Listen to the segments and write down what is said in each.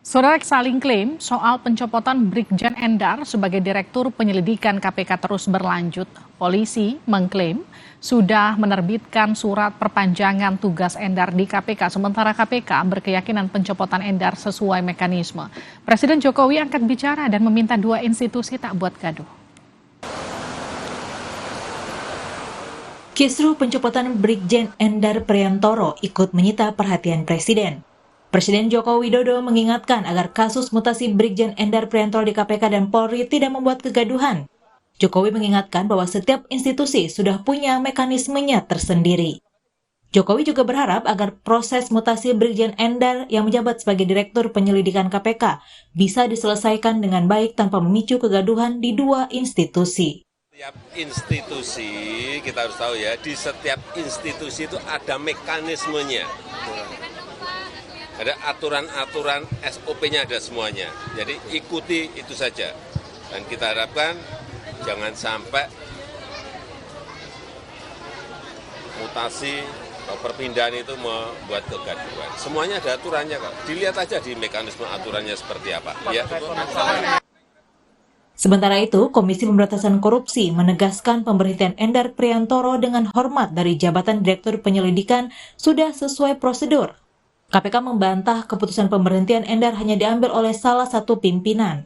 Saudara saling klaim soal pencopotan Brigjen Endar sebagai Direktur Penyelidikan KPK terus berlanjut. Polisi mengklaim sudah menerbitkan surat perpanjangan tugas Endar di KPK, sementara KPK berkeyakinan pencopotan Endar sesuai mekanisme. Presiden Jokowi angkat bicara dan meminta dua institusi tak buat gaduh. Kisruh pencopotan Brigjen Endar Priantoro ikut menyita perhatian Presiden. Presiden Joko Widodo mengingatkan agar kasus mutasi Brigjen Endar Priantoro di KPK dan Polri tidak membuat kegaduhan. Jokowi mengingatkan bahwa setiap institusi sudah punya mekanismenya tersendiri. Jokowi juga berharap agar proses mutasi Brigjen Endar yang menjabat sebagai Direktur Penyelidikan KPK bisa diselesaikan dengan baik tanpa memicu kegaduhan di dua institusi. Setiap institusi, kita harus tahu ya, di setiap institusi itu ada mekanismenya. Ada aturan-aturan, SOP-nya ada semuanya. Jadi ikuti itu saja. Dan kita harapkan jangan sampai mutasi atau perpindahan itu membuat kegaduhan. Semuanya ada aturannya kok. Dilihat aja di mekanisme aturannya seperti apa. Ya. Sementara itu, Komisi Pemberantasan Korupsi menegaskan pemberhentian Endar Priantoro dengan hormat dari jabatan Direktur Penyelidikan sudah sesuai prosedur. KPK membantah keputusan pemberhentian Endar hanya diambil oleh salah satu pimpinan.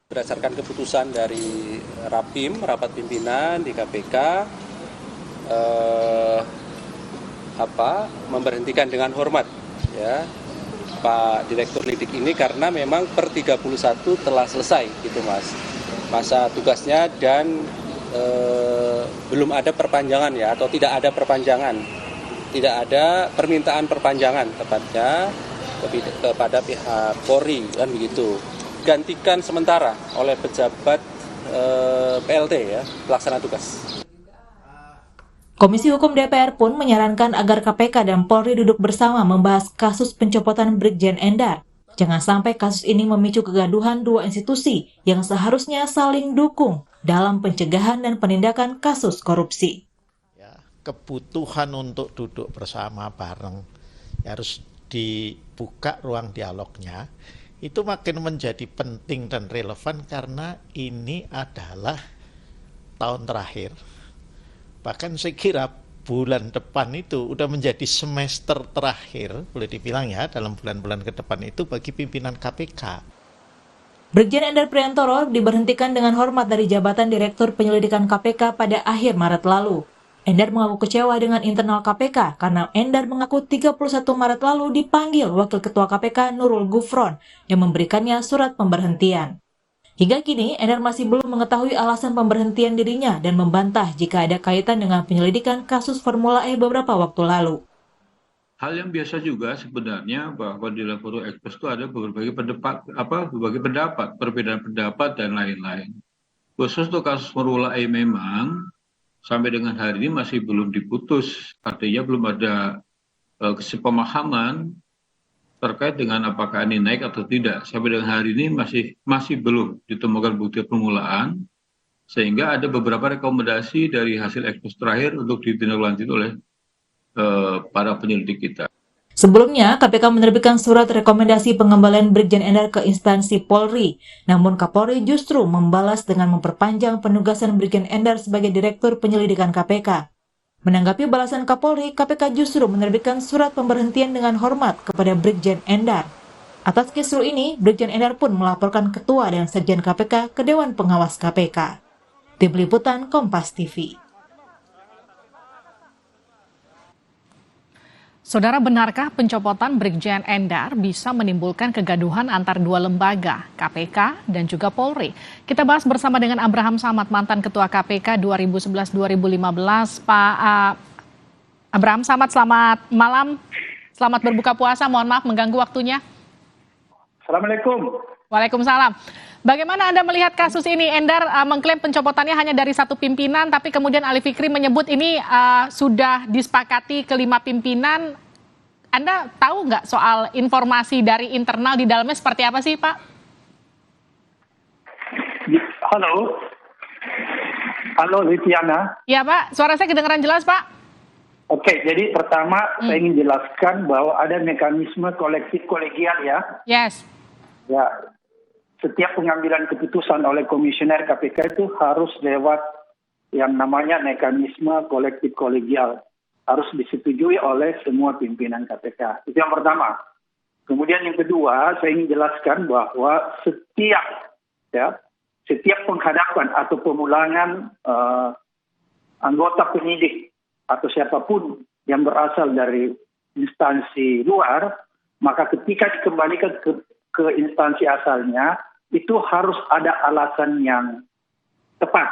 Berdasarkan keputusan dari Rapim, rapat pimpinan di KPK, memberhentikan dengan hormat ya Pak Direktur Lidik ini karena memang per 31 telah selesai gitu Mas. Masa tugasnya dan belum ada perpanjangan ya atau tidak ada perpanjangan. Tidak ada permintaan perpanjangan tepatnya kepada pihak Polri kan begitu. Gantikan sementara oleh pejabat PLT ya, pelaksana tugas. Komisi Hukum DPR pun menyarankan agar KPK dan Polri duduk bersama membahas kasus pencopotan Brigjen Endar. Jangan sampai kasus ini memicu kegaduhan dua institusi yang seharusnya saling dukung dalam pencegahan dan penindakan kasus korupsi. Kebutuhan untuk duduk bersama bareng harus dibuka ruang dialognya, itu makin menjadi penting dan relevan karena ini adalah tahun terakhir. Bahkan saya kira bulan depan itu udah menjadi semester terakhir, boleh dibilang ya, dalam bulan-bulan ke depan itu bagi pimpinan KPK. Brigjen Endar Priantoro diberhentikan dengan hormat dari jabatan Direktur Penyelidikan KPK pada akhir Maret lalu. Endar mengaku kecewa dengan internal KPK karena Endar mengaku 31 Maret lalu dipanggil Wakil Ketua KPK Nurul Gufron yang memberikannya surat pemberhentian. Hingga kini, Endar masih belum mengetahui alasan pemberhentian dirinya dan membantah jika ada kaitan dengan penyelidikan kasus Formula E beberapa waktu lalu. Hal yang biasa juga sebenarnya bahwa di dalam forum ekspres itu ada berbagai pendapat, perbedaan pendapat dan lain-lain. Khusus untuk kasus Formula E memang sampai dengan hari ini masih belum diputus, artinya belum ada kesepemahaman terkait dengan apakah ini naik atau tidak. Sampai dengan hari ini masih belum ditemukan bukti permulaan, sehingga ada beberapa rekomendasi dari hasil ekspos terakhir untuk ditindaklanjuti oleh para penyelidik kita. Sebelumnya, KPK menerbitkan surat rekomendasi pengembalian Brigjen Endar ke instansi Polri. Namun Kapolri justru membalas dengan memperpanjang penugasan Brigjen Endar sebagai Direktur Penyelidikan KPK. Menanggapi balasan Kapolri, KPK justru menerbitkan surat pemberhentian dengan hormat kepada Brigjen Endar. Atas kisruh ini, Brigjen Endar pun melaporkan Ketua dan Sekjen KPK ke Dewan Pengawas KPK. Tim Liputan Kompas TV. Saudara, benarkah pencopotan Brigjen Endar bisa menimbulkan kegaduhan antar dua lembaga, KPK dan juga Polri? Kita bahas bersama dengan Abraham Samad, mantan Ketua KPK 2011-2015. Pak Abraham Samad, selamat malam. Selamat berbuka puasa, mohon maaf mengganggu waktunya. Assalamualaikum. Waalaikumsalam. Bagaimana Anda melihat kasus ini? Endar mengklaim pencopotannya hanya dari satu pimpinan, tapi kemudian Ali Fikri menyebut ini sudah disepakati kelima pimpinan. Anda tahu nggak soal informasi dari internal di dalamnya seperti apa sih, Pak? Halo. Halo, Litiana. Ya, Pak. Suara saya kedengaran jelas, Pak? Oke, jadi pertama saya ingin jelaskan bahwa ada mekanisme kolektif kolegial ya. Yes. Ya, setiap pengambilan keputusan oleh komisioner KPK itu harus lewat yang namanya mekanisme kolektif kolegial. Harus disetujui oleh semua pimpinan KPK. Itu yang pertama. Kemudian yang kedua, saya ingin jelaskan bahwa setiap penghadapan atau pemulangan anggota penyidik atau siapapun yang berasal dari instansi luar, maka ketika dikembalikan ke instansi asalnya, itu harus ada alasan yang tepat.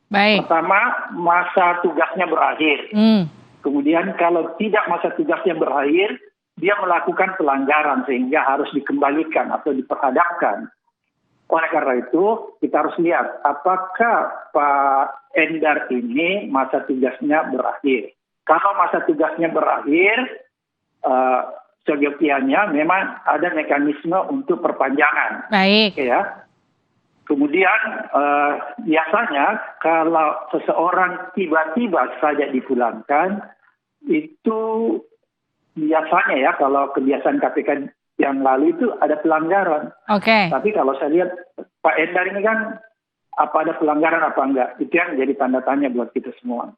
Baik. Pertama, masa tugasnya berakhir. Kemudian kalau tidak masa tugasnya berakhir, dia melakukan pelanggaran sehingga harus dikembalikan atau diperhadapkan. Oleh karena itu, kita harus lihat apakah Pak Endar ini masa tugasnya berakhir. Kalau masa tugasnya berakhir, seyogianya memang ada mekanisme untuk perpanjangan. Baik. Ya. Kemudian biasanya kalau seseorang tiba-tiba saja dipulangkan, itu biasanya ya kalau kebiasaan KPK yang lalu itu ada pelanggaran. Oke. Tapi kalau saya lihat Pak Endar ini kan apa ada pelanggaran apa enggak, itu yang jadi tanda tanya buat kita semua.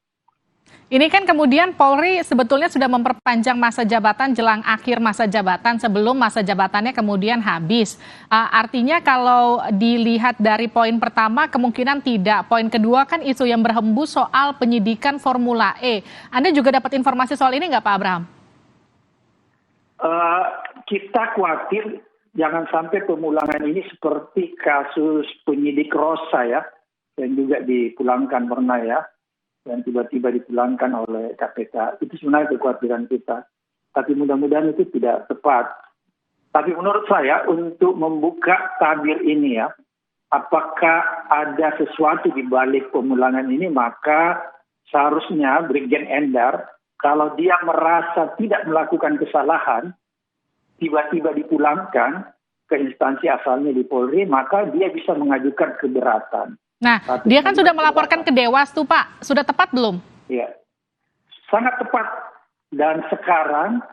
Ini kan kemudian Polri sebetulnya sudah memperpanjang masa jabatan jelang akhir masa jabatan sebelum masa jabatannya kemudian habis. Artinya kalau dilihat dari poin pertama kemungkinan tidak. Poin kedua kan isu yang berhembus soal penyidikan Formula E. Anda juga dapat informasi soal ini nggak Pak Abraham? Kita khawatir jangan sampai pemulangan ini seperti kasus penyidik Rosa ya, yang juga dipulangkan pernah ya. Dan tiba-tiba dipulangkan oleh KPK. Itu sebenarnya kekhawatiran kita. Tapi mudah-mudahan itu tidak tepat. Tapi menurut saya untuk membuka tabir ini ya, apakah ada sesuatu di balik pemulangan ini, maka seharusnya Brigjen Endar, kalau dia merasa tidak melakukan kesalahan, tiba-tiba dipulangkan ke instansi asalnya di Polri, maka dia bisa mengajukan keberatan. Nah, dia kan sudah melaporkan ke Dewas tuh Pak. Sudah tepat belum? Iya, sangat tepat. Dan sekarang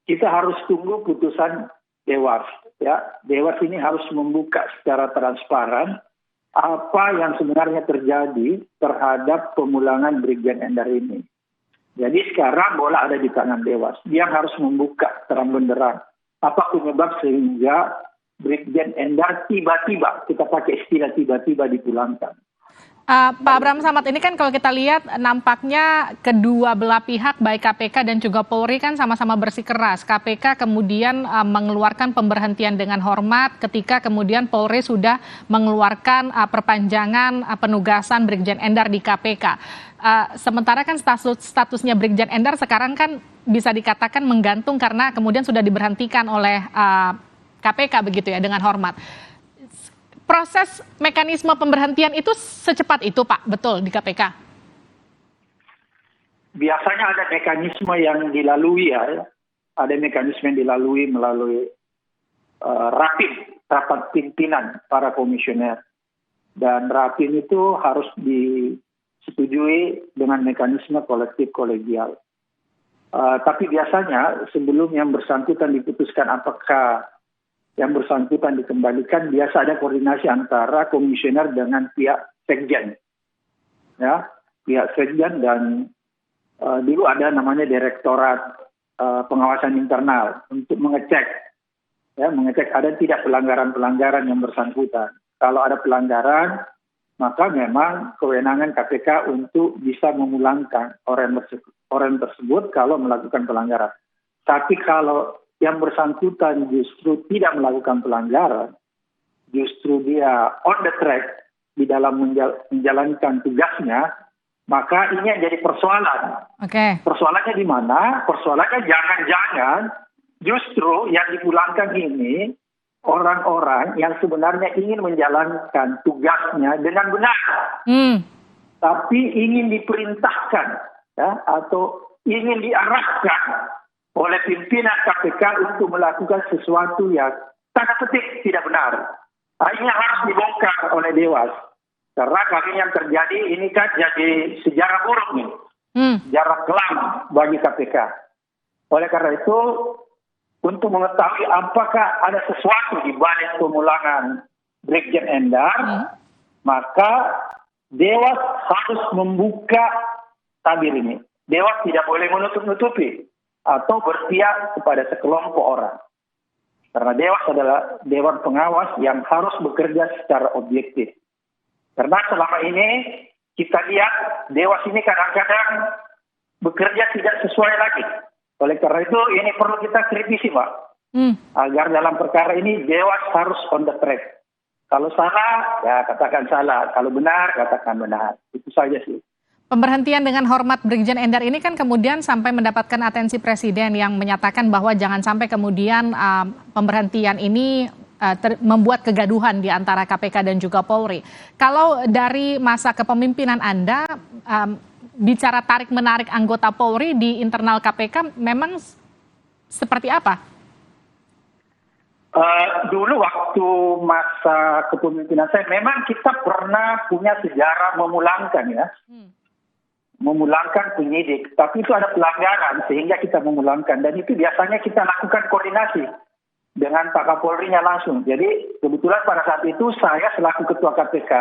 kita harus tunggu putusan Dewas. Ya, Dewas ini harus membuka secara transparan apa yang sebenarnya terjadi terhadap pemulangan Brigjen Endar ini. Jadi sekarang bola ada di tangan Dewas. Dia harus membuka terang benderang apa penyebab sehingga Brigjen Endar tiba-tiba, kita pakai istilah tiba-tiba dipulangkan. Pak Abraham Samad, ini kan kalau kita lihat nampaknya kedua belah pihak baik KPK dan juga Polri kan sama-sama bersikeras. KPK kemudian mengeluarkan pemberhentian dengan hormat ketika kemudian Polri sudah mengeluarkan perpanjangan penugasan Brigjen Endar di KPK. Sementara kan statusnya Brigjen Endar sekarang kan bisa dikatakan menggantung karena kemudian sudah diberhentikan oleh KPK begitu ya dengan hormat. Proses mekanisme pemberhentian itu secepat itu Pak, betul di KPK? Biasanya ada mekanisme yang dilalui ya, ada mekanisme yang dilalui melalui rapat pimpinan para komisioner. Dan rapim itu harus disetujui dengan mekanisme kolektif kolegial. Tapi biasanya sebelum yang bersangkutan diputuskan apakah yang bersangkutan dikembalikan, biasa ada koordinasi antara komisioner dengan pihak sekjen. Ya, pihak sekjen dan dulu ada namanya direktorat pengawasan internal untuk mengecek ada tidak pelanggaran-pelanggaran yang bersangkutan. Kalau ada pelanggaran, maka memang kewenangan KPK untuk bisa memulangkan orang tersebut kalau melakukan pelanggaran. Tapi kalau yang bersangkutan justru tidak melakukan pelanggaran, justru dia on the track di dalam menjalankan tugasnya, maka ini yang jadi persoalan. Oke. Persoalannya di mana? Persoalannya jangan-jangan justru yang dipulangkan ini orang-orang yang sebenarnya ingin menjalankan tugasnya dengan benar, tapi ingin diperintahkan ya, atau ingin diarahkan oleh pimpinan KPK untuk melakukan sesuatu yang tanda petik tidak benar. Ini harus dibongkar oleh Dewas. Karena kali yang terjadi ini kan jadi sejarah buruk nih. Sejarah kelam bagi KPK. Oleh karena itu, untuk mengetahui apakah ada sesuatu di balik pemulangan Brigjen Endar, maka Dewas harus membuka tabir ini. Dewas tidak boleh menutup-nutupi atau berpihak kepada sekelompok orang. Karena Dewas adalah Dewan Pengawas yang harus bekerja secara objektif. Karena selama ini kita lihat Dewas ini kadang-kadang bekerja tidak sesuai lagi. Oleh karena itu ini perlu kita kritisi, Pak. Agar dalam perkara ini Dewas harus on the track. Kalau salah, ya katakan salah. Kalau benar, katakan benar. Itu saja sih. Pemberhentian dengan hormat Brigjen Endar ini kan kemudian sampai mendapatkan atensi Presiden yang menyatakan bahwa jangan sampai kemudian pemberhentian ini membuat kegaduhan di antara KPK dan juga Polri. Kalau dari masa kepemimpinan Anda, bicara tarik-menarik anggota Polri di internal KPK memang seperti apa? Dulu waktu masa kepemimpinan saya, memang kita pernah punya sejarah memulangkan ya. Memulangkan penyidik, tapi itu ada pelanggaran sehingga kita memulangkan, dan itu biasanya kita lakukan koordinasi dengan Pak Kapolri-nya langsung. Jadi kebetulan pada saat itu saya selaku Ketua KPK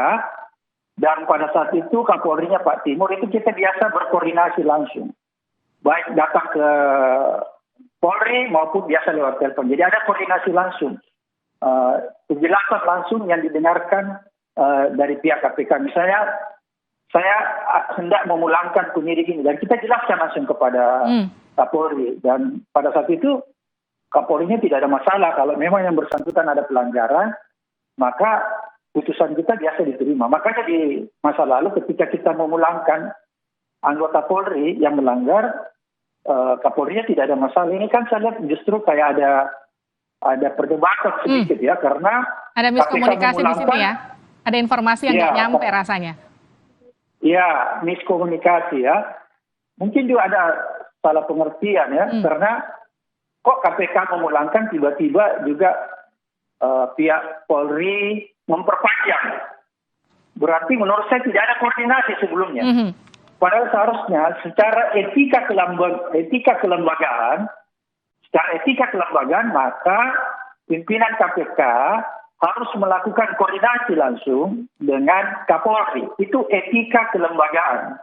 dan pada saat itu Kapolri-nya Pak Timur, itu kita biasa berkoordinasi langsung, baik datang ke Polri maupun biasa lewat telepon. Jadi ada koordinasi langsung, penjelasan langsung yang didengarkan dari pihak KPK. Misalnya saya hendak memulangkan penyidik ini dan kita jelaskan langsung kepada Kapolri, dan pada saat itu Kapolri-nya tidak ada masalah. Kalau memang yang bersangkutan ada pelanggaran, maka putusan kita biasa diterima. Makanya di masa lalu ketika kita memulangkan anggota Polri yang melanggar, Kapolri-nya tidak ada masalah. Ini kan saya lihat justru kayak ada perdebatan sedikit ya, karena ada miskomunikasi di sini ya. Ada informasi yang nggak nyampe rasanya. Ya, miskomunikasi ya. Mungkin juga ada salah pengertian ya, karena kok KPK memulangkan tiba-tiba juga pihak Polri memperpanjang. Berarti menurut saya tidak ada koordinasi sebelumnya. Padahal seharusnya secara etika kelembagaan, maka pimpinan KPK harus melakukan koordinasi langsung dengan Kapolri. Itu etika kelembagaan.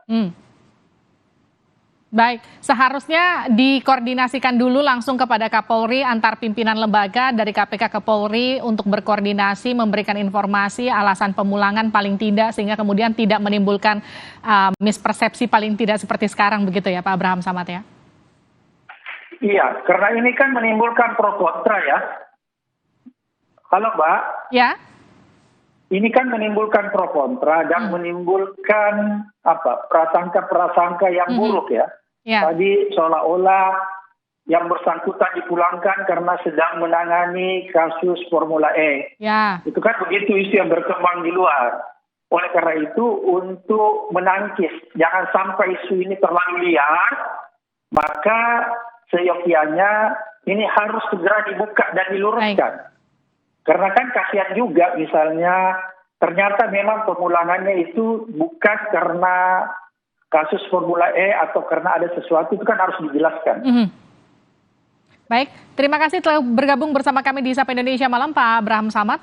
Baik, seharusnya dikoordinasikan dulu langsung kepada Kapolri antar pimpinan lembaga dari KPK ke Polri untuk berkoordinasi, memberikan informasi alasan pemulangan paling tidak, sehingga kemudian tidak menimbulkan mispersepsi paling tidak seperti sekarang begitu ya Pak Abraham Samad ya? Iya, karena ini kan menimbulkan pro kontra ya. Halo Mbak. Ya. Ini kan menimbulkan pro kontra dan menimbulkan prasangka-prasangka yang buruk ya. Tadi seolah-olah yang bersangkutan dipulangkan karena sedang menangani kasus Formula E. Ya. Itu kan begitu isu yang berkembang di luar. Oleh karena itu untuk menangkis jangan sampai isu ini terlalu liar, maka seyogianya ini harus segera dibuka dan diluruskan. Karena kan kasihan juga misalnya ternyata memang pemulangannya itu bukan karena kasus Formula E atau karena ada sesuatu, itu kan harus dijelaskan. Baik, terima kasih telah bergabung bersama kami di Sapa Indonesia Malam Pak Abraham Samad.